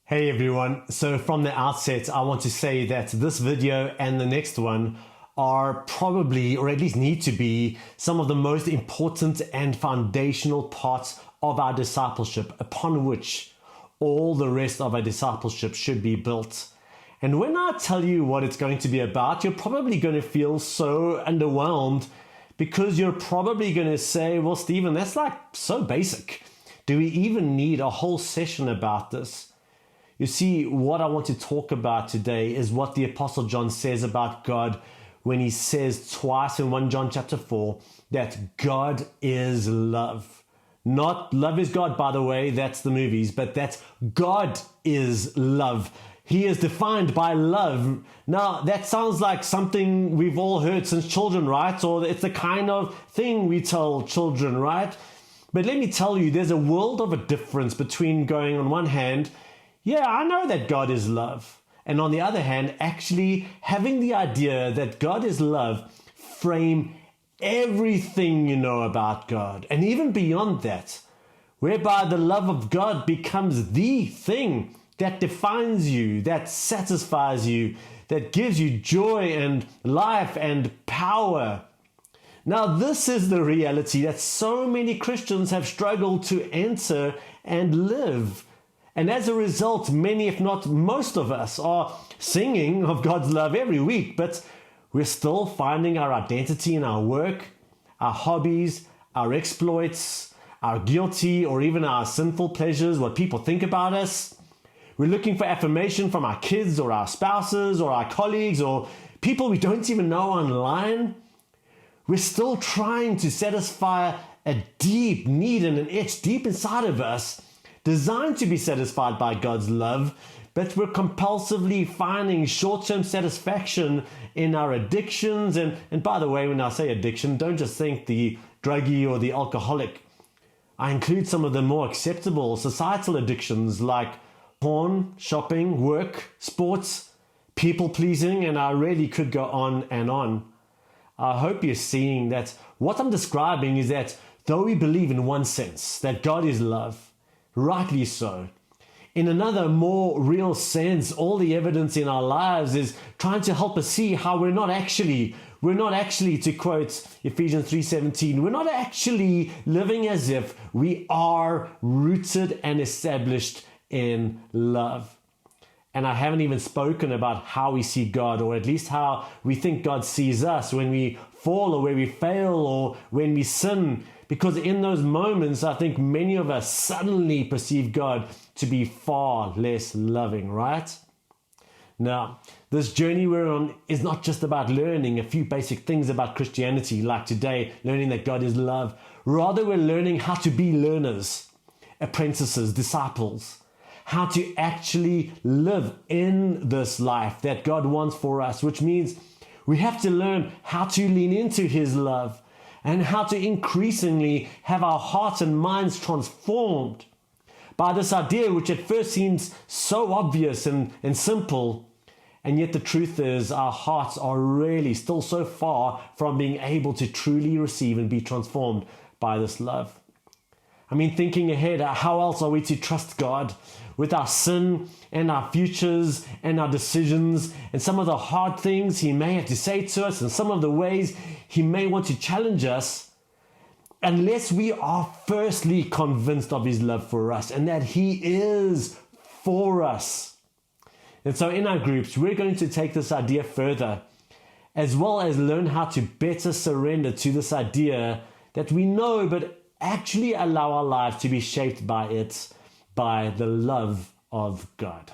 Hey everyone, so from the outset I want to say that this video and the next one are probably, or at least need to be, some of the most important and foundational parts of our discipleship upon which all the rest of our discipleship should be built. And when I tell you what it's going to be about, you're probably going to feel so underwhelmed because you're probably going to say, well, Stephen, that's like so basic. Do we even need a whole session about this? You see, what I want to talk about today is what the Apostle John says about God when he says twice in 1 John chapter 4 that God is love. Not love is God, by the way, that's the movies, but that God is love. He is defined by love. Now, that sounds like something we've all heard since children, right? Or it's the kind of thing we tell children, right? But let me tell you, there's a world of a difference between going on one hand, yeah, I know that God is love. And on the other hand, actually having the idea that God is love frame everything you know about God. And even beyond that, whereby the love of God becomes the thing that defines you, that satisfies you, that gives you joy and life and power. Now, this is the reality that so many Christians have struggled to enter and live. And as a result, many, if not most of us, are singing of God's love every week, but we're still finding our identity in our work, our hobbies, our exploits, our guilty or even our sinful pleasures, what people think about us. We're looking for affirmation from our kids or our spouses or our colleagues or people we don't even know online. We're still trying to satisfy a deep need and an itch deep inside of us, designed to be satisfied by God's love, but we're compulsively finding short-term satisfaction in our addictions. And by the way, when I say addiction, don't just think the druggie or the alcoholic. I include some of the more acceptable societal addictions like porn, shopping, work, sports, people-pleasing, and I really could go on and on. I hope you're seeing that what I'm describing is that though we believe in one sense that God is love, rightly so, in another more real sense, all the evidence in our lives is trying to help us see how we're not actually, to quote Ephesians 3:17, we're not actually living as if we are rooted and established in love. And I haven't even spoken about how we see God, or at least how we think God sees us when we fall or where we fail or when we sin. Because in those moments, I think many of us suddenly perceive God to be far less loving, right? Now, this journey we're on is not just about learning a few basic things about Christianity, like today, learning that God is love. Rather, we're learning how to be learners, apprentices, disciples, how to actually live in this life that God wants for us, which means we have to learn how to lean into His love, and how to increasingly have our hearts and minds transformed by this idea, which at first seems so obvious and simple. And yet the truth is our hearts are really still so far from being able to truly receive and be transformed by this love. I mean, thinking ahead, how else are we to trust God with our sin and our futures and our decisions and some of the hard things He may have to say to us and some of the ways He may want to challenge us, unless we are firstly convinced of His love for us and that He is for us. And so in our groups, we're going to take this idea further, as well as learn how to better surrender to this idea that we know, but actually allow our lives to be shaped by it, by the love of God.